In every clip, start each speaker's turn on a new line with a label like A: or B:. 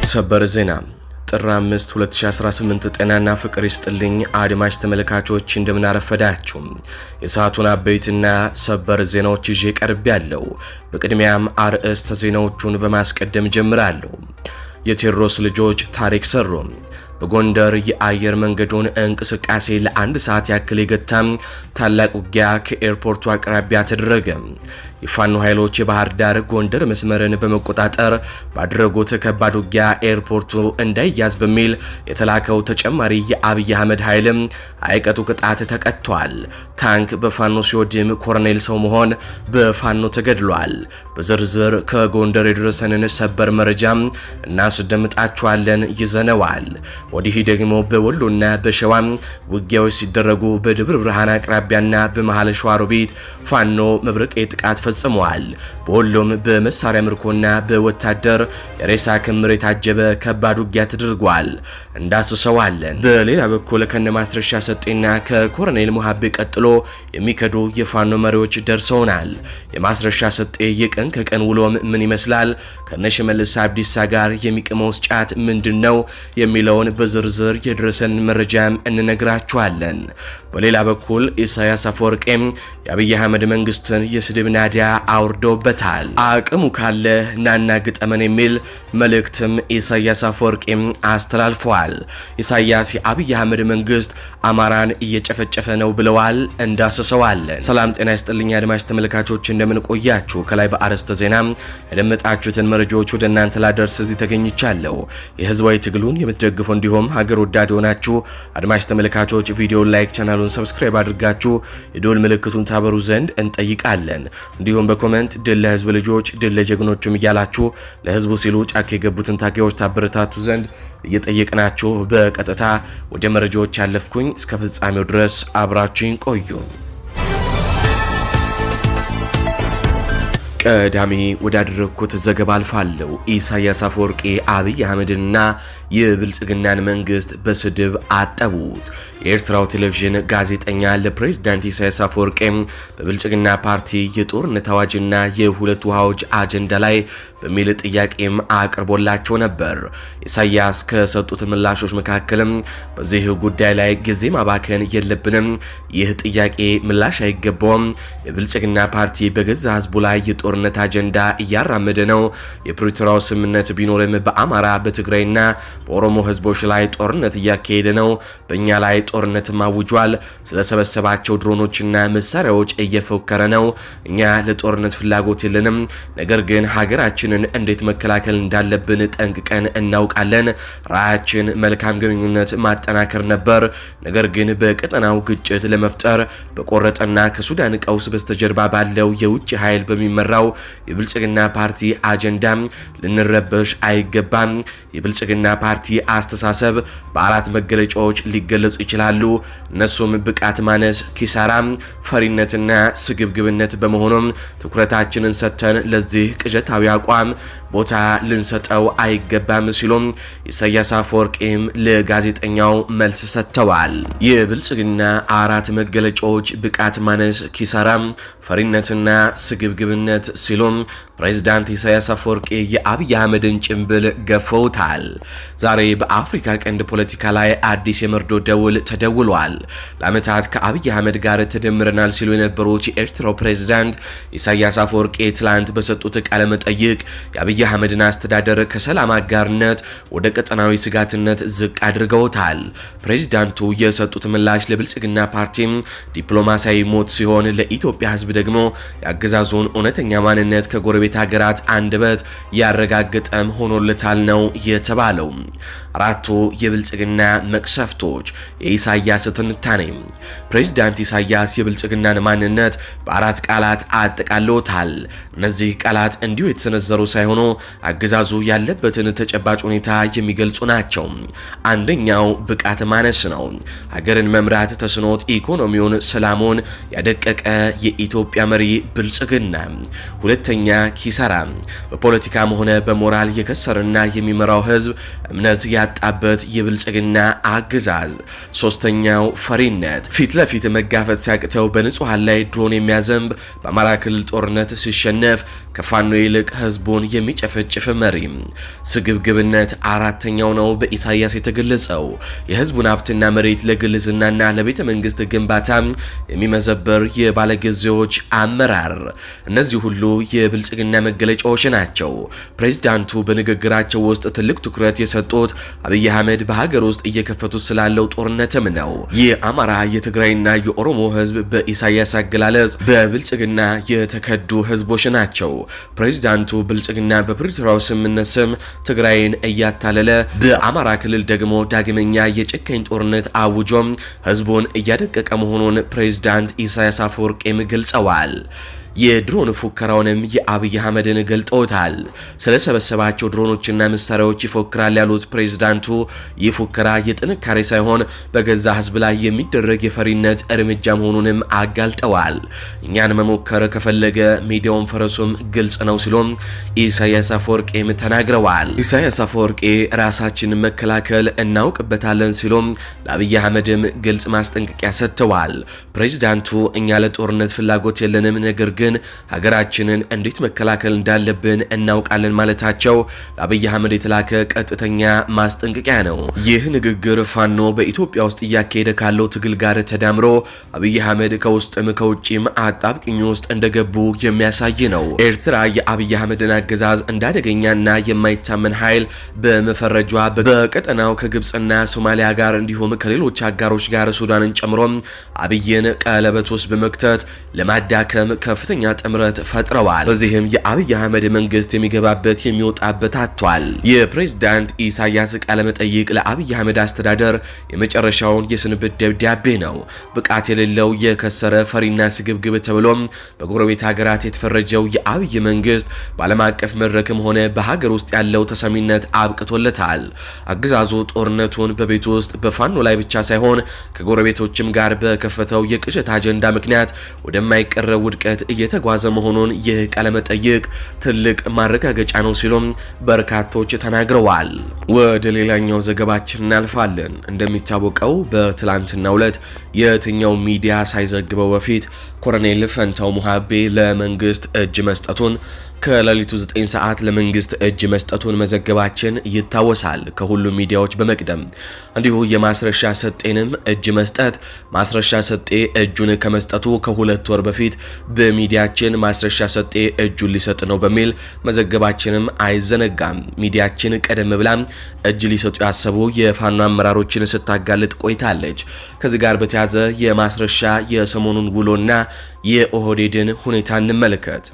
A: ሰበር ዜና ጥር 5 2018 ጤናና ፍቅር ይስጥልኝ አድማጭ ተመልካቾች እንደምን አረፈዳችሁ። የሰዓቱን አበይትና ሰበር ዜናዎች ይዤ ቀርቤያለሁ። በቅድሚያም አርዕስተ ዜናዎቹን በማስቀደም ጀምራለሁ። የቴዎድሮስ ልጆች ታሪክ ሰሩ። በጎንደር የአየር መንገዱን እንቅስቃሴ ለአንድ ሰዓት ያክል የገታም ታላቅ ውጊያ ከኤርፖርቱ አቅራቢያ ተደረገ። የፋኖ ኃይሎች የባህር ዳር ጎንደር መስመርን በመቆጣጠር ባደረጉት ከባድ ውጊያ ኤርፖርቱ እንዳይያዝ በሚል የተላከው ተጨማሪ የአብይ አህመድ ኃይልም አይቀጡ ቅጣት ተቀጥቷል። ታንክ በፋኖ ሲወድም ኮሎኔል ሰው መሆን በፋኖ ተገድሏል። በዝርዝር ከጎንደር የደረሰንን ሰበር መረጃም እናስደምጣችኋለን ይዘነዋል። ወዲህ ደግሞ በወሎና በሸዋ ውጊያዎች ሲደረጉ በደብረ ብርሃን አቅራቢያና በመሃል ሸዋሮቢት ፋኖ መብረቃዊ ጥቃት ፈጽመዋል። በወሎም በመሳሪያ ምርኮና በወታደር የሬሳ ክምር የታጀበ ከባድ ውጊያ ተደርጓል። እንዳስሰዋለን። በሌላ በኩል ከነማስረሻ ሰጤና ከኮሎኔል ሙሃቤ ቀጥሎ የሚከዱ የፋኖ መሪዎች ደርሰውናል። የማስረሻ ሰጤ የቀን ከቀን ውሎም ምን ይመስላል? ከነሽመልስ አብዲሳ ጋር የሚቅመው ጫት ምንድነው? የሚለውን በዝርዝር የደረሰን መረጃም እንነግራችኋለን። በሌላ በኩል ኢሳያስ አፈወርቄም የአብይ አህመድ መንግስትን የስድብ ናዳ አውርዶበታል። አቅሙ ካለ ናና ግጠመን የሚል መልእክትም ኢሳያስ አፈወርቄም አስተላልፈዋል። ኢሳያስ የአብይ አህመድ መንግስት አማራን እየጨፈጨፈ ነው ብለዋል። እንዳሰሰዋለን። ሰላም ጤና ይስጥልኝ አድማጭ ተመልካቾች እንደምን ቆያችሁ? ከላይ በአርዕስተ ዜና ያደመጣችሁትን መረጃዎች ወደ እናንተ ላደርስ እዚህ ተገኝቻለሁ። የህዝባዊ ትግሉን የምትደግፉ እንዲሁም ሀገር ወዳድ ሆናችሁ አድማጭ ተመልካቾች ቪዲዮን ላይክ፣ ቻናሉን ሰብስክራይብ አድርጋችሁ የዶል ምልክቱን ታበሩ ዘንድ እንጠይቃለን። እንዲሁም በኮሜንት ድል ለህዝብ ልጆች ድል ለጀግኖቹም እያላችሁ ለህዝቡ ሲሉ ጫካ የገቡትን ታጋዮች ታበረታቱ ዘንድ እየጠየቅናችሁ በቀጥታ ወደ መረጃዎች ያለፍኩኝ። እስከ ፍጻሜው ድረስ አብራችሁን ቆዩ። ቀዳሚ ወዳደረኩት ዘገባ አልፋለሁ። ኢሳያስ አፈወርቂ አብይ አህመድና የብልጽግናን መንግስት በስድብ አጠቡት። የኤርትራው ቴሌቪዥን ጋዜጠኛ ለፕሬዝዳንት ኢሳያስ አፈወርቂ በብልጽግና ፓርቲ የጦርነት አዋጅና የሁለት ውሃዎች አጀንዳ ላይ በሚል ጥያቄም አቅርቦላቸው ነበር። ኢሳያስ ከሰጡት ምላሾች መካከልም በዚህ ጉዳይ ላይ ጊዜ ማባከን የለብንም፣ ይህ ጥያቄ ምላሽ አይገባውም፣ የብልጽግና ፓርቲ በገዛ ህዝቡ ላይ የጦርነት አጀንዳ እያራመደ ነው፣ የፕሪቶሪያው ስምምነት ቢኖርም በአማራ በትግራይና በኦሮሞ ህዝቦች ላይ ጦርነት እያካሄደ ነው፣ በእኛ ላይ ጦርነትም አውጇል፣ ስለሰበሰባቸው ድሮኖችና መሳሪያዎች እየፎከረ ነው፣ እኛ ለጦርነት ፍላጎት የለንም፣ ነገር ግን ሀገራችን እንዴት መከላከል እንዳለብን ጠንቅቀን እናውቃለን። ራያችን መልካም ግንኙነት ማጠናከር ነበር። ነገር ግን በቀጠናው ግጭት ለመፍጠር በቆረጠና ከሱዳን ቀውስ በስተጀርባ ባለው የውጭ ኃይል በሚመራው የብልጽግና ፓርቲ አጀንዳ ልንረበሽ አይገባም። የብልጽግና ፓርቲ አስተሳሰብ በአራት መገለጫዎች ሊገለጹ ይችላሉ። እነሱም ብቃት ማነስ፣ ኪሳራ፣ ፈሪነትና ስግብግብነት በመሆኑም ትኩረታችንን ሰጥተን ለዚህ ቅዠታዊ አቋም ቦታ ልንሰጠው አይገባም ሲሉም ኢሳያስ አፈወርቂም ለጋዜጠኛው መልስ ሰጥተዋል። የብልጽግና አራት መገለጫዎች ብቃት ማነስ፣ ኪሳራ፣ ፈሪነትና ስግብግብነት ሲሉም ፕሬዝዳንት ኢሳያስ አፈወርቂ የአብይ አህመድን ጭንብል ገፈውታል። ዛሬ በአፍሪካ ቀንድ ፖለቲካ ላይ አዲስ የመርዶ ደውል ተደውሏል። ለዓመታት ከአብይ አህመድ ጋር ተደምረናል ሲሉ የነበሩት የኤርትራው ፕሬዝዳንት ኢሳያስ አፈወርቂ ትላንት በሰጡት ቃለ መጠይቅ የአብይ አህመድን አስተዳደር ከሰላም አጋርነት ወደ ቀጠናዊ ስጋትነት ዝቅ አድርገውታል። ፕሬዝዳንቱ የሰጡት ምላሽ ለብልጽግና ፓርቲም ዲፕሎማሲያዊ ሞት ሲሆን ለኢትዮጵያ ህዝብ ደግሞ የአገዛዙን እውነተኛ ማንነት ከጎረቤት ሀገራት አንደበት ያረጋገጠም ሆኖለታል ነው የተባለው። አራቱ የብልጽግና መቅሰፍቶች የኢሳያስ ትንታኔ። ፕሬዝዳንት ኢሳያስ የብልጽግናን ማንነት በአራት ቃላት አጠቃለውታል። እነዚህ ቃላት እንዲሁ የተሰነዘሩ ሳይሆኑ አገዛዙ ያለበትን ተጨባጭ ሁኔታ የሚገልጹ ናቸው። አንደኛው ብቃት ማነስ ነው። ሀገርን መምራት ተስኖት ኢኮኖሚውን፣ ሰላሙን ያደቀቀ የኢትዮጵያ መሪ ብልጽግና። ሁለተኛ ኪሳራ፣ በፖለቲካም ሆነ በሞራል የከሰርና የሚመራው ህዝብ እምነት ያጣበት የብልጽግና አገዛዝ። ሶስተኛው ፈሪነት፣ ፊት ለፊት መጋፈጥ ሲያቅተው በንጹሃን ላይ ድሮን የሚያዘንብ፣ በአማራ ክልል ጦርነት ሲሸነፍ ከፋኖ ይልቅ ህዝቡን የሚጨፈጭፍ መሪ። ስግብግብነት አራተኛው ነው በኢሳያስ የተገለጸው። የህዝቡን ሀብትና መሬት ለግል ዝናና ለቤተ መንግስት ግንባታ የሚመዘበር የባለጊዜዎች አመራር። እነዚህ ሁሉ የብልጽግና መገለጫዎች ናቸው። ፕሬዝዳንቱ በንግግራቸው ውስጥ ትልቅ ትኩረት የሰጡት አብይ አህመድ በሀገር ውስጥ እየከፈቱት ስላለው ጦርነትም ነው። የአማራ የትግራይና የኦሮሞ ህዝብ በኢሳያስ አገላለጽ በብልጽግና የተከዱ ህዝቦች ናቸው። ፕሬዝዳንቱ ብልጽግና በፕሪቶሪያው ስምምነት ስም ትግራይን እያታለለ በአማራ ክልል ደግሞ ዳግመኛ የጨካኝ ጦርነት አውጆም ህዝቡን እያደቀቀ መሆኑን ፕሬዝዳንት ኢሳያስ አፈወርቂም ገልጸዋል። የድሮን ፉከራውንም የአብይ አህመድን ገልጠውታል። ስለሰበሰባቸው ድሮኖችና መሳሪያዎች ይፎክራል ያሉት ፕሬዝዳንቱ ይህ ፉከራ የጥንካሬ ሳይሆን በገዛ ህዝብ ላይ የሚደረግ የፈሪነት እርምጃ መሆኑንም አጋልጠዋል። እኛን መሞከር ከፈለገ ሜዲያውን ፈረሱም ግልጽ ነው ሲሉም ኢሳያስ አፈወርቂም ተናግረዋል። ኢሳያስ አፈወርቂ ራሳችንን መከላከል እናውቅበታለን ሲሉም ለአብይ አህመድም ግልጽ ማስጠንቀቂያ ሰጥተዋል። ፕሬዝዳንቱ እኛ ለጦርነት ፍላጎት የለንም፣ ነገር ግን ሀገራችንን እንዴት መከላከል እንዳለብን እናውቃለን ማለታቸው ለአብይ አህመድ የተላከ ቀጥተኛ ማስጠንቀቂያ ነው። ይህ ንግግር ፋኖ በኢትዮጵያ ውስጥ እያካሄደ ካለው ትግል ጋር ተዳምሮ አብይ አህመድ ከውስጥም ከውጭም አጣብቅኝ ውስጥ እንደገቡ የሚያሳይ ነው። ኤርትራ የአብይ አህመድን አገዛዝ እንዳደገኛና የማይታመን ኃይል በመፈረጇ በቀጠናው ከግብፅና ሶማሊያ ጋር እንዲሁም ከሌሎች አጋሮች ጋር ሱዳንን ጨምሮ አብይን ቀለበት ውስጥ በመክተት ለማዳከም ከፍተኛ ጥምረት ፈጥረዋል። በዚህም የአብይ አህመድ መንግስት የሚገባበት የሚወጣበት አጥቷል። የፕሬዝዳንት ኢሳያስ ቃለ መጠይቅ ለአብይ አህመድ አስተዳደር የመጨረሻውን የስንብት ደብዳቤ ነው። ብቃት የሌለው የከሰረ ፈሪና ስግብግብ ተብሎም በጎረቤት ሀገራት የተፈረጀው የአብይ መንግስት በዓለም አቀፍ መድረክም ሆነ በሀገር ውስጥ ያለው ተሰሚነት አብቅቶለታል። አገዛዙ ጦርነቱን በቤት ውስጥ በፋኖ ላይ ብቻ ሳይሆን ከጎረቤቶችም ጋር በከፈተው የቅዠት አጀንዳ ምክንያት ወደማይቀረው ውድቀት እየተጓዘ መሆኑን ይህ ቃለ መጠይቅ ትልቅ ማረጋገጫ ነው ሲሉም በርካቶች ተናግረዋል። ወደ ሌላኛው ዘገባችን እናልፋለን። እንደሚታወቀው በትላንትናው ዕለት የትኛው ሚዲያ ሳይዘግበው በፊት ኮሎኔል ፈንታው ሙሃቤ ለመንግስት እጅ መስጠቱን ከሌሊቱ 9 ሰዓት ለመንግስት እጅ መስጠቱን መዘገባችን ይታወሳል። ከሁሉም ሚዲያዎች በመቅደም እንዲሁ የማስረሻ ሰጤንም እጅ መስጠት ማስረሻ ሰጤ እጁን ከመስጠቱ ከ2 ወር በፊት በሚዲያችን ማስረሻ ሰጤ እጁን ሊሰጥ ነው በሚል መዘገባችንም አይዘነጋም። ሚዲያችን ቀደም ብላ እጅ ሊሰጡ ያሰቡ የፋኖ አመራሮችን ስታጋልጥ ቆይታለች። ከዚህ ጋር በተያያዘ የማስረሻ የሰሞኑን ውሎና የኦህዴድን ሁኔታ እንመልከት።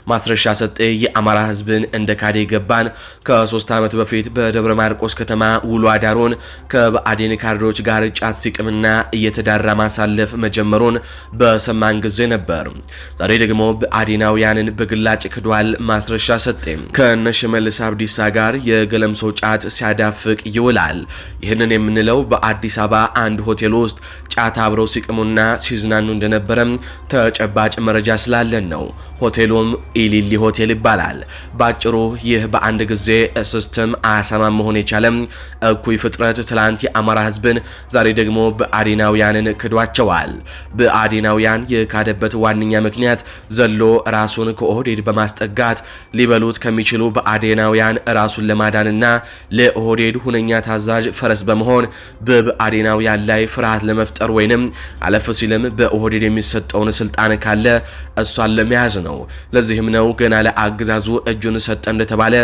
A: ማስረሻ ሰጤ የአማራ ህዝብን እንደ ካዴ ገባን ከ3 ዓመት በፊት በደብረ ማርቆስ ከተማ ውሎ አዳሩን ከብአዴን ካድሬዎች ጋር ጫት ሲቅምና እየተዳራ ማሳለፍ መጀመሩን በሰማን ጊዜ ነበር። ዛሬ ደግሞ ብአዴናውያንን በግላጭ ክዷል። ማስረሻ ሰጤ ከነሽመልስ አብዲሳ ጋር የገለምሶ ጫት ሲያዳፍቅ ይውላል። ይህንን የምንለው በአዲስ አበባ አንድ ሆቴል ውስጥ ጫት አብረው ሲቅሙና ሲዝናኑ እንደነበረም ተጨባጭ መረጃ ስላለን ነው። ሆቴሉም ኢሊሊ ሆቴል ይባላል። ባጭሩ ይህ በአንድ ጊዜ ሲስተም አያሰማም መሆን የቻለም እኩይ ፍጥረት ትላንት የአማራ ህዝብን ዛሬ ደግሞ ብአዴናውያንን ክዷቸዋል። ብአዴናውያን የካደበት ዋነኛ ምክንያት ዘሎ ራሱን ከኦህዴድ በማስጠጋት ሊበሉት ከሚችሉ ብአዴናውያን ራሱን ለማዳንና ለኦህዴድ ሁነኛ ታዛዥ ፈረስ በመሆን በብአዴናውያን ላይ ፍርሃት ለመፍጠር ወይንም አለፍ ሲልም በኦህዴድ የሚሰጠውን ስልጣን ካለ እሷን ለመያዝ ነው። ለዚህም ነው ገና ለአገዛዙ እጁን ሰጠ እንደተባለ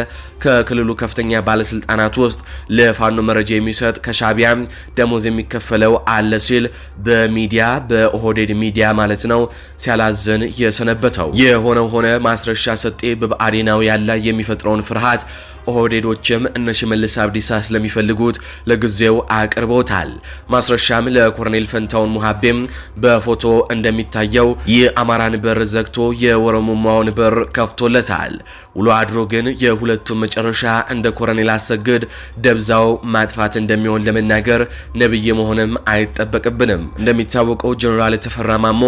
A: ከክልሉ ከፍተኛ ባለስልጣናት ውስጥ ለፋኖ መረጃ የሚሰጥ ከሻቢያ ደሞዝ የሚከፈለው አለ ሲል በሚዲያ በኦህዴድ ሚዲያ ማለት ነው ሲያላዘን የሰነበተው። የሆነው ሆነ ማስረሻ ሰጤ በብአዴናውያን ላይ የሚፈጥረውን ፍርሃት ኦህዴዶችም እነ ሽመልስ አብዲሳ ስለሚፈልጉት ለጊዜው አቅርቦታል። ማስረሻም ለኮሎኔል ፈንታውን ሙሃቤም በፎቶ እንደሚታየው የአማራን በር ዘግቶ የኦሮሞማውን በር ከፍቶለታል። ውሎ አድሮ ግን የሁለቱም መጨረሻ እንደ ኮሎኔል አሰግድ ደብዛው ማጥፋት እንደሚሆን ለመናገር ነብይ መሆንም አይጠበቅብንም። እንደሚታወቀው ጀነራል ተፈራ ማሞ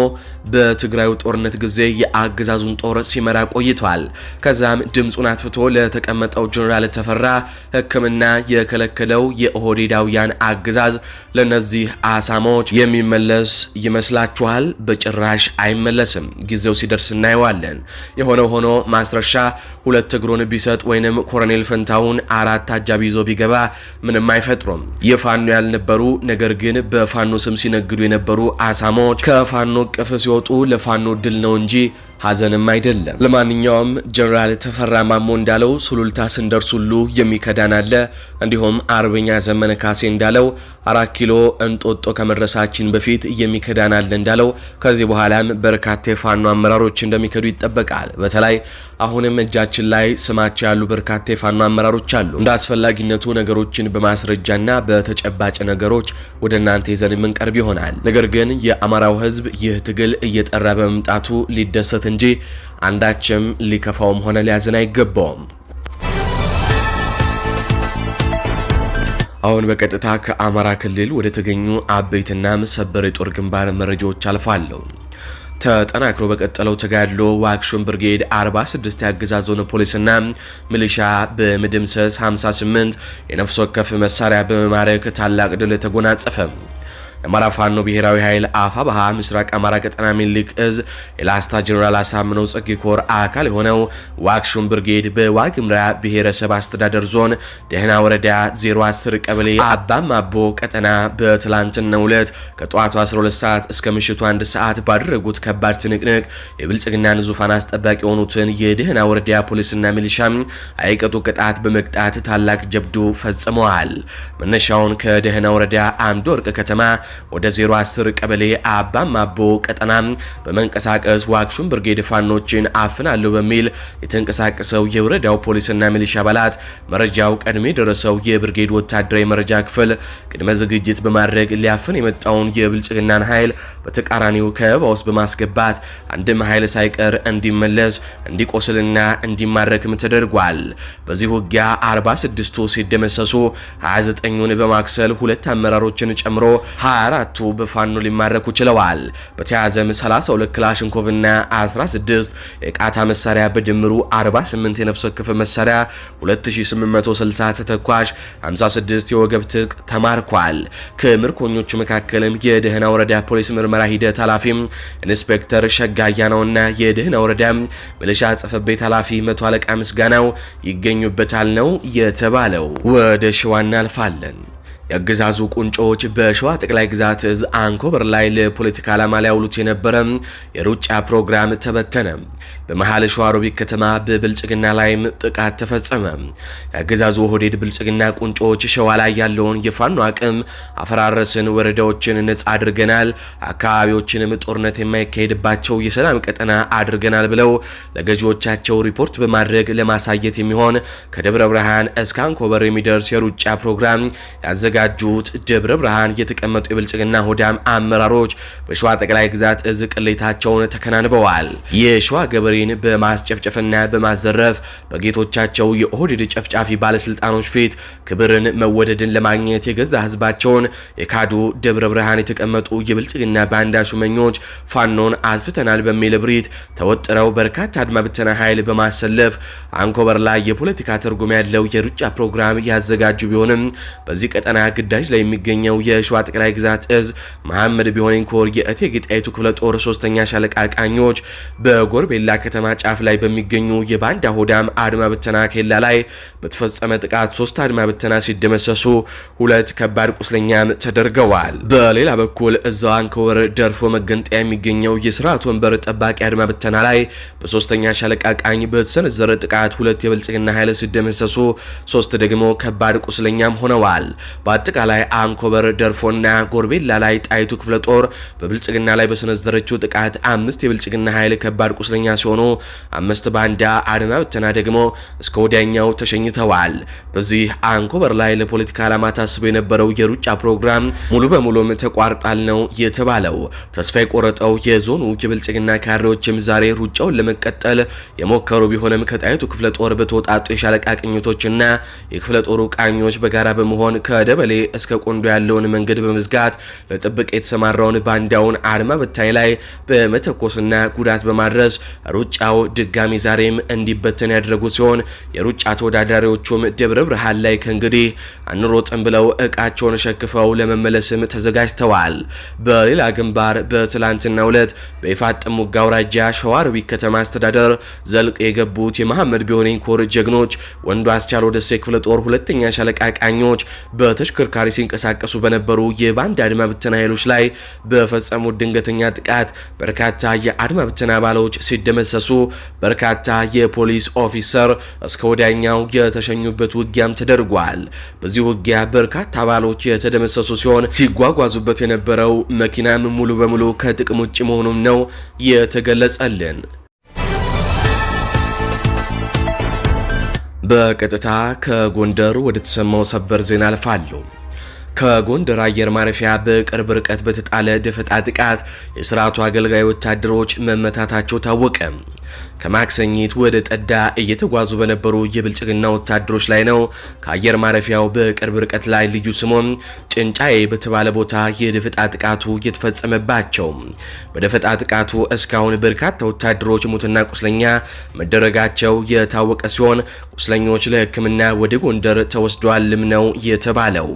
A: በትግራዩ ጦርነት ጊዜ የአገዛዙን ጦር ሲመራ ቆይቷል። ከዛም ድምጹን አጥፍቶ ለተቀመጠው ጀነራል ተፈራ ሕክምና የከለከለው የኦህዴዳውያን አገዛዝ ለነዚህ አሳሞች የሚመለስ ይመስላችኋል? በጭራሽ አይመለስም። ጊዜው ሲደርስ እናየዋለን። የሆነው ሆኖ ማስረሻ ሁለት እግሩን ቢሰጥ ወይንም ኮሎኔል ፈንታውን አራት አጃቢ ይዞ ቢገባ ምንም አይፈጥሩም። የፋኖ ያልነበሩ ነገር ግን በፋኖ ስም ሲነግዱ የነበሩ አሳሞች ከፋኖ ቅፍ ሲወጡ ለፋኖ ድል ነው እንጂ ሀዘንም አይደለም። ለማንኛውም ጀነራል ተፈራ ማሞ እንዳለው ሱሉልታ ስንደርስ ሁሉ የሚከዳን አለ። እንዲሁም አርበኛ ዘመነ ካሴ እንዳለው 4 ኪሎ እንጦጦ ከመድረሳችን በፊት የሚከዳን አለ እንዳለው ከዚህ በኋላም በርካታ የፋኖ አመራሮች እንደሚከዱ ይጠበቃል። በተለይ አሁንም እጃችን ላይ ስማቸው ያሉ በርካታ የፋኖ አመራሮች አሉ። እንደ አስፈላጊነቱ ነገሮችን በማስረጃና በተጨባጭ ነገሮች ወደ እናንተ ይዘን የምንቀርብ ይሆናል። ነገር ግን የአማራው ሕዝብ ይህ ትግል እየጠራ በመምጣቱ ሊደሰት እንጂ አንዳችም ሊከፋውም ሆነ ሊያዝን አይገባውም። አሁን በቀጥታ ከአማራ ክልል ወደ ተገኙ አበይትና ሰበር የጦር ግንባር መረጃዎች አልፋለሁ። ተጠናክሮ በቀጠለው ተጋድሎ ዋክሹም ብርጌድ 46 ያገዛዙን ፖሊስና ሚሊሻ በመደምሰስ 58 የነፍስ ወከፍ መሳሪያ በመማረክ ታላቅ ድል ተጎናጸፈ። የአማራ ፋኖ ብሔራዊ ኃይል አፋብኃ ምስራቅ አማራ ቀጠና ሚኒልክ እዝ የላስታ ጀነራል አሳምነው ጽጌ ኮር አካል የሆነው ዋክሹም ብርጌድ በዋግምራ ብሔረሰብ አስተዳደር ዞን ደህና ወረዳ 010 ቀበሌ አባማቦ ቀጠና በትላንትናው ዕለት ከጠዋቱ 12 ሰዓት እስከ ምሽቱ 1 ሰዓት ባደረጉት ከባድ ትንቅንቅ የብልጽግናን ዙፋን አስጠባቂ የሆኑትን የደህና ወረዳ ፖሊስና ሚሊሻ አይቀጡ ቅጣት በመቅጣት ታላቅ ጀብዱ ፈጽመዋል። መነሻውን ከደህና ወረዳ አምድ ወርቅ ከተማ ወደ 010 ቀበሌ አባማቦ ቀጠና በመንቀሳቀስ ዋክሹም ብርጌድ ፋኖችን አፍናለሁ በሚል የተንቀሳቀሰው የወረዳው ፖሊስና ሚሊሻ አባላት መረጃው ቀድሜ የደረሰው የብርጌድ ወታደራዊ መረጃ ክፍል ቅድመ ዝግጅት በማድረግ ሊያፍን የመጣውን የብልጽግናን ኃይል በተቃራኒው ከበባ ውስጥ በማስገባት አንድም ኃይል ሳይቀር እንዲመለስ እንዲቆስልና እንዲማረክም ተደርጓል። በዚህ ውጊያ 46ቱ ሲደመሰሱ 29ን በማክሰል ሁለት አመራሮችን ጨምሮ 24ቱ በፋኖ ሊማረኩ ችለዋል። በተያዘም 32 ክላሽንኮቭና 16 የቃታ መሳሪያ በድምሩ 48 የነፍስ ወከፍ መሳሪያ 2860 ተተኳሽ 56 የወገብ ትጥቅ ተማርኳል። ከምርኮኞቹ መካከልም የደህና ወረዳ ፖሊስ ምርመራ ሂደት ኃላፊም ኢንስፔክተር ሸጋያ ነውና የደህና ወረዳ ሚሊሻ ጽሕፈት ቤት ኃላፊ መቶ አለቃ ምስጋናው ይገኙበታል ነው የተባለው። ወደ ሸዋ እናልፋለን። የአገዛዙ ቁንጮች በሸዋ ጠቅላይ ግዛት እዝ አንኮበር ላይ ለፖለቲካ ዓላማ ሊያውሉት የነበረ የሩጫ ፕሮግራም ተበተነ። በመሃል ሸዋሮቢት ከተማ በብልጽግና ላይም ጥቃት ተፈጸመ። የአገዛዙ ኦህዴድ ብልጽግና ቁንጮች ሸዋ ላይ ያለውን የፋኖ አቅም አፈራረስን፣ ወረዳዎችን ነጻ አድርገናል፣ አካባቢዎችንም ጦርነት የማይካሄድባቸው የሰላም ቀጠና አድርገናል ብለው ለገዢዎቻቸው ሪፖርት በማድረግ ለማሳየት የሚሆን ከደብረ ብርሃን እስከ አንኮበር የሚደርስ የሩጫ ፕሮግራም ያዘጋጁት ደብረ ብርሃን የተቀመጡ የብልጽግና ሆዳም አመራሮች በሸዋ ጠቅላይ ግዛት እዝ ቅሌታቸውን ተከናንበዋል። የሸዋ ገበሬን በማስጨፍጨፍና በማዘረፍ በጌቶቻቸው የኦህዴድ ጨፍጫፊ ባለስልጣኖች ፊት ክብርን፣ መወደድን ለማግኘት የገዛ ህዝባቸውን የካዱ ደብረ ብርሃን የተቀመጡ የብልጽግና ባንዳ ሹመኞች ፋኖን አጥፍተናል በሚል እብሪት ተወጥረው በርካታ አድማ ብተና ኃይል በማሰለፍ አንኮበር ላይ የፖለቲካ ትርጉም ያለው የሩጫ ፕሮግራም ያዘጋጁ ቢሆንም በዚህ ቀጠና ግዳጅ ላይ የሚገኘው የሸዋ ጠቅላይ ግዛት እዝ መሐመድ ቢሆነኝ ኮር የእቴጌ ጣይቱ ክፍለ ጦር 3ኛ ሻለቃ ቃኞች በጎርቤላ ከተማ ጫፍ ላይ በሚገኙ የባንዳ ሆዳም አድማ ብተና ኬላ ላይ በተፈጸመ ጥቃት 3 አድማ ብተና ሲደመሰሱ 2 ከባድ ቁስለኛም ተደርገዋል። በሌላ በኩል እዛው አንኮበር ደርፎ መገንጠያ የሚገኘው የስርዓት ወንበር ጠባቂ አድማ ብተና ላይ በ3ኛ ሻለቃ ቃኝ በተሰነዘረ ጥቃት 2 የብልጽግና ኃይል ሲደመሰሱ 3 ደግሞ ከባድ ቁስለኛም ሆነዋል። በአጠቃላይ አንኮበር ደርፎና ጎርቤላ ላይ ጣይቱ ክፍለ ጦር በብልጽግና ላይ በሰነዘረችው ጥቃት 5 የብልጽግና ኃይል ከባድ ቁስለኛ ሲሆኑ 5 ባንዳ አድማ ብተና ደግሞ እስከ ወዲያኛው ተሸኝተዋል። በዚህ አንኮበር ላይ ለፖለቲካ ዓላማ ታስቦ የነበረው የሩጫ ፕሮግራም ሙሉ በሙሉም ተቋርጧል ነው የተባለው። ተስፋ የቆረጠው የዞኑ የብልጽግና ካድሬዎችም ዛሬ ሩጫውን ለመቀጠል የሞከሩ ቢሆንም ከጣይቱ ክፍለ ጦር በተወጣጡ የሻለቃ ቅኝቶችና የክፍለ ጦሩ ቃኞች በጋራ በመሆን ከደበሌ ከቀበሌ እስከ ቆንዶ ያለውን መንገድ በመዝጋት ለጥብቅ የተሰማራውን ባንዳውን አድማ በታኝ ላይ በመተኮስና ጉዳት በማድረስ ሩጫው ድጋሚ ዛሬም እንዲበተን ያደረጉ ሲሆን የሩጫ ተወዳዳሪዎቹም ደብረ ብርሃን ላይ ከእንግዲህ አንሮጥም ብለው እቃቸውን ሸክፈው ለመመለስም ተዘጋጅተዋል። በሌላ ግንባር በትላንትናው ዕለት በይፋት ጥሙጋ አውራጃ ሸዋሮቢት ከተማ አስተዳደር ዘልቅ የገቡት የመሐመድ ቢሆነኝ ኮር ጀግኖች ወንዱ አስቻለው ደሴ ክፍለ ጦር ሁለተኛ ሻለቃ ቃኞች በተሽከርካሪ ሲንቀሳቀሱ በነበሩ የባንዳ አድማ ብተና ኃይሎች ላይ በፈጸሙት ድንገተኛ ጥቃት በርካታ የአድማ ብተና አባሎች ሲደመሰሱ በርካታ የፖሊስ ኦፊሰር እስከ ወዲያኛው የተሸኙበት ውጊያም ተደርጓል። በዚህ ውጊያ በርካታ አባሎች የተደመሰሱ ሲሆን ሲጓጓዙበት የነበረው መኪናም ሙሉ በሙሉ ከጥቅም ውጭ መሆኑም ነው የተገለጸልን። በቀጥታ ከጎንደር ወደ ተሰማው ሰበር ዜና አልፋለሁ። ከጎንደር አየር ማረፊያ በቅርብ ርቀት በተጣለ ደፈጣ ጥቃት የስርዓቱ አገልጋይ ወታደሮች መመታታቸው ታወቀ። ከማክሰኝት ወደ ጠዳ እየተጓዙ በነበሩ የብልጽግና ወታደሮች ላይ ነው ከአየር ማረፊያው በቅርብ ርቀት ላይ ልዩ ስሙም ጭንጫዬ በተባለ ቦታ የደፈጣ ጥቃቱ የተፈጸመባቸው። በደፈጣ ጥቃቱ እስካሁን በርካታ ወታደሮች ሙትና ቁስለኛ መደረጋቸው የታወቀ ሲሆን ቁስለኞች ለሕክምና ወደ ጎንደር ተወስደዋልም ነው የተባለው።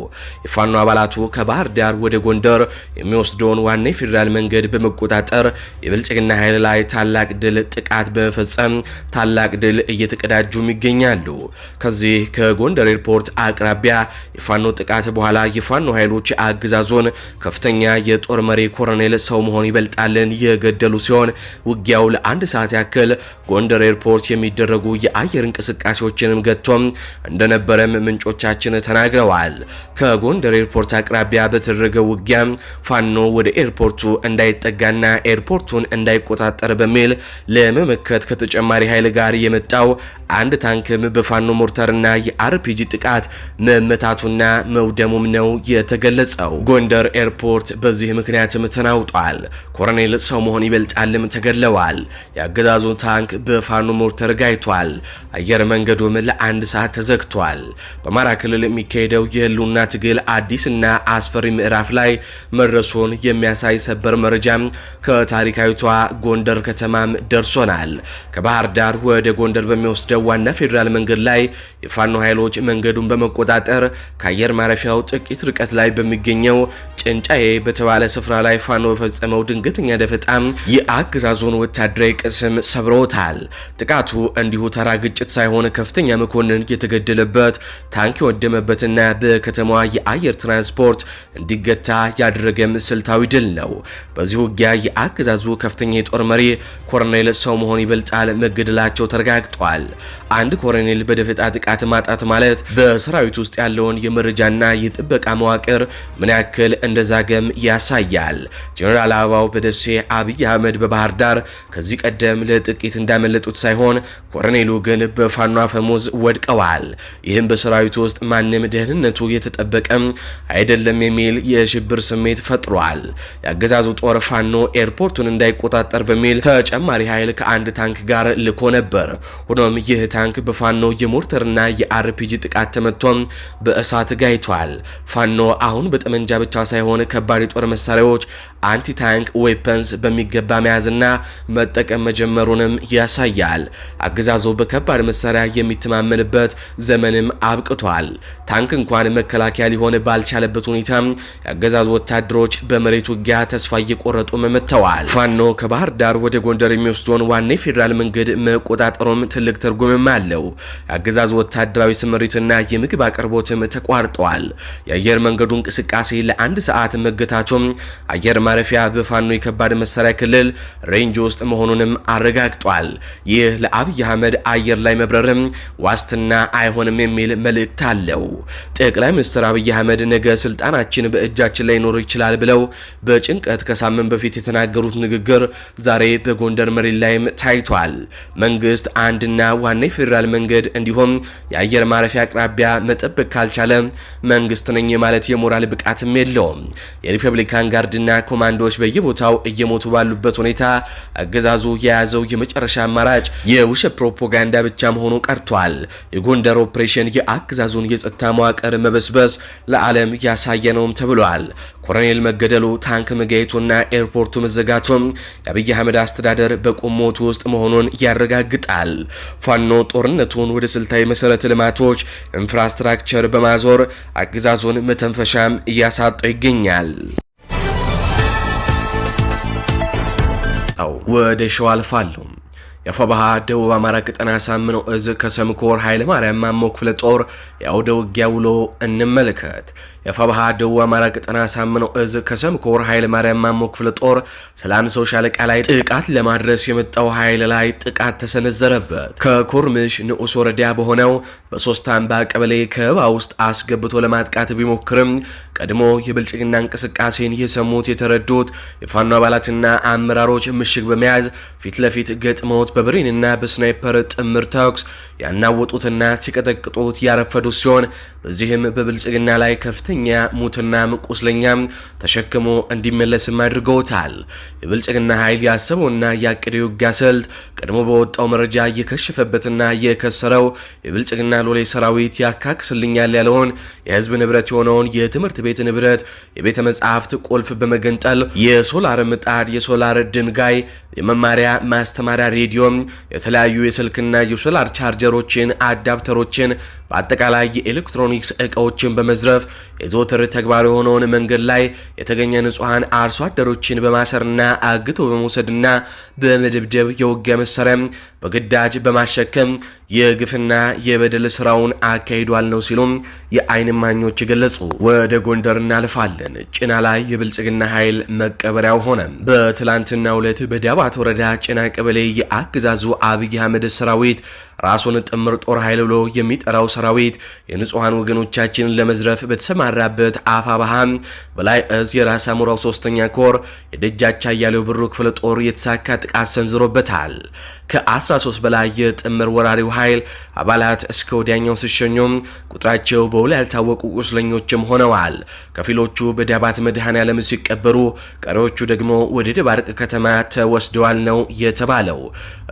A: የፋኖ አባላቱ ከባህር ዳር ወደ ጎንደር የሚወስደውን ዋና የፌዴራል መንገድ በመቆጣጠር የብልጽግና ኃይል ላይ ታላቅ ድል ጥቃት በመፈጸም ታላቅ ድል እየተቀዳጁም ይገኛሉ። ከዚህ ከጎንደር ኤርፖርት አቅራቢያ የፋኖ ጥቃት በኋላ የፋኖ ኃይሎች አገዛዞን ከፍተኛ የጦር መሪ ኮሎኔል ሰው መሆን ይበልጣልን የገደሉ ሲሆን ውጊያው ለአንድ ሰዓት ያክል ጎንደር ኤርፖርት የሚደረጉ የአየር እንቅስቃሴዎችንም ገጥቶም እንደነበረም ምንጮቻችን ተናግረዋል። ከጎንደር ኤርፖርት አቅራቢያ በተደረገው ውጊያ ፋኖ ወደ ኤርፖርቱ እንዳይጠጋና ኤርፖርቱን እንዳይቆጣጠር በሚል ለመመከት ከተጨማሪ ኃይል ጋር የመጣው አንድ ታንክም በፋኖ ሞርተርና የአርፒጂ ጥቃት መመታቱና መውደሙም ነው የተገለጸው። ጎንደር ኤርፖርት በዚህ ምክንያትም ተናውጧል። ኮሎኔል ሰው መሆን ይበልጣልም ተገለዋል። የአገዛዙ ታንክ በፋኖ ሞርተር ጋይቷል። አየር መንገዱም ለአንድ ሰዓት ተዘግቷል። በአማራ ክልል የሚካሄደው የህልውና ትግል አዲስና አስፈሪ ምዕራፍ ላይ መድረሱን የሚያሳይ ሰበር መረጃም ከታሪካዊቷ ጎንደር ከተማም ደርሶናል። ከባህር ዳር ወደ ጎንደር በሚወስደው ዋና ፌዴራል መንገድ ላይ የፋኖ ኃይሎች መንገዱን በመቆጣጠር ከአየር ማረፊያው ጥቂት ርቀት ላይ በሚገኘው ጭንጫዬ በተባለ ስፍራ ላይ ፋኖ በፈጸመው ድንገተኛ ደፈጣም የአገዛዙን ወታደራዊ ቅስም ሰብረውታል። ጥቃቱ እንዲሁ ተራ ግጭት ሳይሆን ከፍተኛ መኮንን የተገደለበት ታንክ የወደመበትና በከተማዋ የአየር ትራንስፖርት እንዲገታ ያደረገም ስልታዊ ድል ነው። በዚህ ውጊያ የአገዛዙ ከፍተኛ የጦር መሪ ኮሎኔል ሰው መሆን ይበልጣል መገደላቸው ተረጋግጧል። አንድ ኮሎኔል በደፈጣ ጥቃት ማጣት ማለት በሰራዊት ውስጥ ያለውን የመረጃና የጥበቃ መዋቅር ምን ያክል እንደዛገም ያሳያል። ጀነራል አበባው በደሴ፣ አብይ አህመድ በባህር ዳር ከዚህ ቀደም ለጥቂት እንዳመለጡት ሳይሆን ኮሎኔሉ ግን በፋኖ አፈሙዝ ወድቀዋል። ይህም በሰራዊቱ ውስጥ ማንም ደህንነቱ የተጠበቀም አይደለም የሚል የሽብር ስሜት ፈጥሯል። የአገዛዙ ጦር ፋኖ ኤርፖርቱን እንዳይቆጣጠር በሚል ተጨማሪ ኃይል ከአንድ ታንክ ጋር ልኮ ነበር። ሆኖም ይህ ታንክ በፋኖ የሞርተርና የአርፒጂ ጥቃት ተመቶም በእሳት ጋይቷል። ፋኖ አሁን በጠመንጃ ብቻ ሳይሆን ከባድ የጦር መሳሪያዎች አንቲ ታንክ ዌፐንስ በሚገባ መያዝና መጠቀም መጀመሩንም ያሳያል። አገዛዙ በከባድ መሳሪያ የሚተማመንበት ዘመንም አብቅቷል። ታንክ እንኳን መከላከያ ሊሆን ባልቻለበት ሁኔታ የአገዛዙ ወታደሮች በመሬት ውጊያ ተስፋ እየቆረጡ መጥተዋል። ፋኖ ከባህር ዳር ወደ ጎንደር የሚወስደውን ዋና የፌዴራል መንገድ መቆጣጠሩም ትልቅ ትርጉምም አለው። የአገዛዙ ወታደራዊ ስምሪትና የምግብ አቅርቦትም ተቋርጠዋል። የአየር መንገዱ እንቅስቃሴ ለአንድ ሰዓት መገታቱም አየር ማረፊያ በፋኖ የከባድ መሳሪያ ክልል ሬንጅ ውስጥ መሆኑንም አረጋግጧል። ይህ ለአብይ አህመድ አየር ላይ መብረርም ዋስትና አይሆንም የሚል መልእክት አለው። ጠቅላይ ሚኒስትር አብይ አህመድ ነገ ስልጣናችን በእጃችን ላይ ኖር ይችላል ብለው በጭንቀት ከሳምንት በፊት የተናገሩት ንግግር ዛሬ በጎንደር መሬት ላይም ታይቷል። መንግስት አንድና ዋና የፌዴራል መንገድ እንዲሁም የአየር ማረፊያ አቅራቢያ መጠበቅ ካልቻለ መንግስት ነኝ ማለት የሞራል ብቃትም የለውም። የሪፐብሊካን ጋርድና ኮማንዶዎች በየቦታው እየሞቱ ባሉበት ሁኔታ አገዛዙ የያዘው የመጨረሻ አማራጭ የውሸት ፕሮፓጋንዳ ብቻ መሆኑ ቀርቷል። የጎንደር ኦፕሬሽን የአገዛዙን የጸጥታ መዋቅር መበስበስ ለዓለም ያሳየ ነውም ተብሏል። ኮሎኔል መገደሉ፣ ታንክ መጋየቱና ኤርፖርቱ መዘጋቱም የአብይ አህመድ አስተዳደር በቁም ሞት ውስጥ መሆኑን ያረጋግጣል። ፋኖ ጦርነቱን ወደ ስልታዊ መሰረተ ልማቶች ኢንፍራስትራክቸር በማዞር አገዛዙን መተንፈሻም እያሳጠው ይገኛል። ወደ ሸዋ አልፋለሁ። የአፋብኃ ደቡብ አማራ ቀጠና ሳምነው እዝ ከሰምኮር ኃይለ ማርያም ማሞ ክፍለ ጦር የአውደ ውጊያ ውሎ እንመልከት። የአፋብኃ ደቡብ አማራ ቀጠና ሳምነው እዝ ከሰምኮር ኃይለ ማርያም ማሞ ክፍለ ጦር ሰላም ሰው ሻለቃ ላይ ጥቃት ለማድረስ የመጣው ኃይል ላይ ጥቃት ተሰነዘረበት። ከኮርምሽ ንዑስ ወረዳ በሆነው በሶስት አምባ ቀበሌ ከበባ ውስጥ አስገብቶ ለማጥቃት ቢሞክርም ቀድሞ የብልጽግና እንቅስቃሴን የሰሙት የተረዱት የፋኖ አባላትና አመራሮች ምሽግ በመያዝ ፊት ለፊት ገጥመውት በብሬንና በስናይፐር ጥምር ተኩስ ያናወጡትና ሲቀጠቅጡት ያረፈዱት ሲሆን በዚህም በብልጽግና ላይ ከፍተኛ ሙትና ቁስለኛ ተሸክሞ እንዲመለስም አድርገውታል። የብልጽግና ኃይል ያሰበውና ያቀደው ውጊያ ስልት ቀድሞ በወጣው መረጃ የከሸፈበትና የከሰረው የብልጽግና ሎሌ ሰራዊት ያካክስልኛል ያለውን የህዝብ ንብረት የሆነውን የትምህርት ቤት ንብረት የቤተ መጻሕፍት ቁልፍ በመገንጠል የሶላር ምጣድ፣ የሶላር ድንጋይ፣ የመማሪያ ማስተማሪያ ሬዲዮ፣ የተለያዩ የስልክና የሶላር ቻርጀሮችን፣ አዳፕተሮችን በአጠቃላይ የኤሌክትሮኒክስ ዕቃዎችን በመዝረፍ የዘወትር ተግባር የሆነውን መንገድ ላይ የተገኘ ንጹሃን አርሶ አደሮችን በማሰርና አግቶ በመውሰድና በመደብደብ የውጊያ መሳሪያ በግዳጅ በማሸከም የግፍና የበደል ስራውን አካሂዷል ነው ሲሉም የአይን እማኞች ገለጹ። ወደ ጎንደር እናልፋለን። ጭና ላይ የብልጽግና ኃይል መቀበሪያው ሆነ። በትላንትናው ዕለት በዳባት ወረዳ ጭና ቀበሌ የአገዛዙ አብይ አህመድ ሰራዊት ራሱን ጥምር ጦር ኃይል ብሎ የሚጠራው ሰራዊት የንጹሃን ወገኖቻችንን ለመዝረፍ በተሰማራበት አፋብኃ በላይ እዝ የራስ አሞራው 3ኛ ኮር የደጃቻ ያለው ብሩ ክፍለ ጦር የተሳካ ጥቃት ሰንዝሮበታል። ከ13 በላይ የጥምር ወራሪው ኃይል አባላት እስከ ወዲያኛው ሲሸኙም ቁጥራቸው በውል ያልታወቁ ቁስለኞችም ሆነዋል። ከፊሎቹ በዳባት መድኃኔዓለም ሲቀበሩ፣ ቀሪዎቹ ደግሞ ወደ ደባርቅ ከተማ ተወስደዋል ነው የተባለው።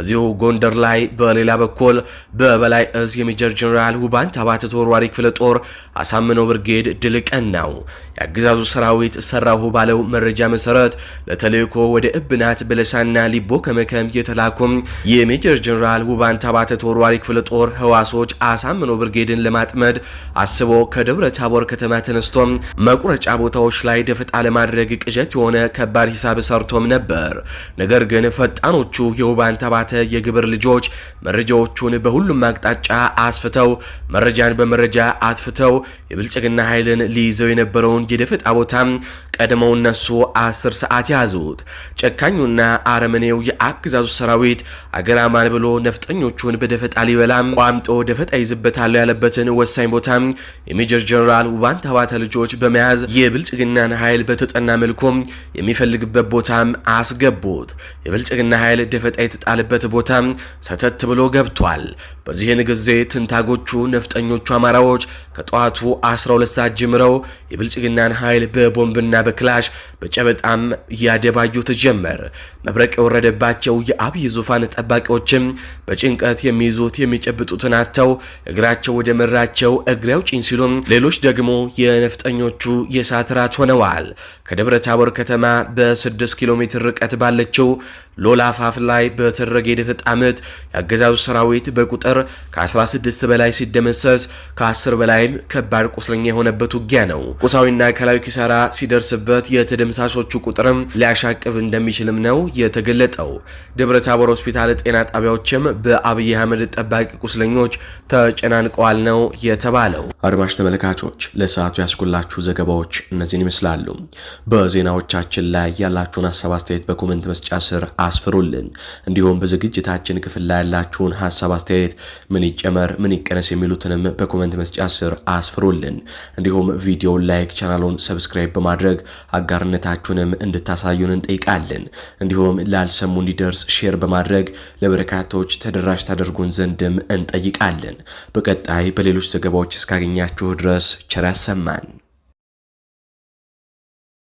A: እዚሁ ጎንደር ላይ በሌላ በኩል በበላይ እዝ የሜጀር ጀነራል ውባንት አባተ ተወርዋሪ ክፍለ ጦር አሳምነው ብርጌድ ድል ቀናው። የአገዛዙ ሰራዊት ሰራሁ ባለው መረጃ መሰረት ለተልእኮ ወደ እብናት በለሳና ሊቦ ከመከም የተላኩም የሜጀር ጀነራል ውባንት አባተ ተወርዋሪ ክፍለ ጦር ህዋሶች አሳምነው ብርጌድን ለማጥመድ አስቦ ከደብረ ታቦር ከተማ ተነስቶ መቁረጫ ቦታዎች ላይ ደፈጣ ለማድረግ ቅዠት የሆነ ከባድ ሂሳብ ሰርቶም ነበር። ነገር ግን ፈጣኖቹ የውባንት አባተ የግብር ልጆች መረጃዎቹን በሁሉም አቅጣጫ አስፍተው መረጃን በመረጃ አጥፍተው የብልጽግና ኃይልን ሊይዘው የነበረውን የደፈጣ ቦታ ቀድመው እነሱ 10 ሰዓት ያዙት። ጨካኙና አረመኔው የአገዛዙ ሰራዊት አገር አማን ብሎ ነፍጠኞቹን በደፈጣ ሊበላም ቋምጦ ደፈጣ ይዝበታል ያለበትን ወሳኝ ቦታ የሜጀር ጀነራል ውባንት አባተ ልጆች በመያዝ የብልጽግናን ኃይል በተጠና መልኩ የሚፈልግበት ቦታም አስገቡት። የብልጽግና ኃይል ደፈጣ የተጣለበት ቦታ ሰተት ብሎ ገብቷል። በዚህን ጊዜ ትንታጎቹ ነፍጠኞቹ አማራዎች ከጠዋቱ 12 ሰዓት ጀምረው የብልጽግናን ኃይል በቦምብና በክላሽ በጨበጣም ያደባዩት ጀመር። መብረቅ የወረደባቸው የአብይ ዙፋን ጠባቂዎችም በጭንቀት የሚይዙት የሚጨብጡትን አጥተው እግራቸው ወደ መራቸው እግሬ አውጪኝ ሲሉም፣ ሌሎች ደግሞ የነፍጠኞቹ የእሳት ራት ሆነዋል። ከደብረ ታቦር ከተማ በ6 ኪሎ ሜትር ርቀት ባለችው ሎላ አፋፍ ላይ በተደረገ የደፈጣ ምት የአገዛዙ ሰራዊት በቁጥር ከ16 በላይ ሲደመሰስ ከ10 በላይም ከባድ ቁስለኛ የሆነበት ውጊያ ነው። ቁሳዊና አካላዊ ኪሳራ ሲደርስበት የተደምሳሾቹ ቁጥርም ሊያሻቅብ እንደሚችልም ነው የተገለጠው። ደብረ ታቦር ሆስፒታል ጤና ጣቢያዎችም በአብይ አህመድ ጠባቂ ቁስለኞች ተጨናንቀዋል ነው የተባለው። አድማጭ ተመልካቾች ለሰዓቱ ያስኩላችሁ ዘገባዎች እነዚህን ይመስላሉ። በዜናዎቻችን ላይ ያላችሁን ሀሳብ አስተያየት በኮሜንት መስጫ ስር አስፍሩልን። እንዲሁም በዝግጅታችን ክፍል ላይ ያላችሁን ሀሳብ አስተያየት ምን ይጨመር ምን ይቀነስ የሚሉትንም በኮሜንት መስጫ ስር አስፍሩልን። እንዲሁም ቪዲዮውን ላይክ፣ ቻናሉን ሰብስክራይብ በማድረግ አጋርነታችሁንም እንድታሳዩን እንጠይቃለን። እንዲሁም ላልሰሙ እንዲደርስ ሼር በማድረግ ለበርካቶች ተደራሽ ታደርጉን ዘንድም እንጠይቃለን። በቀጣይ በሌሎች ዘገባዎች እስካገኛችሁ ድረስ ቸር ያሰማን።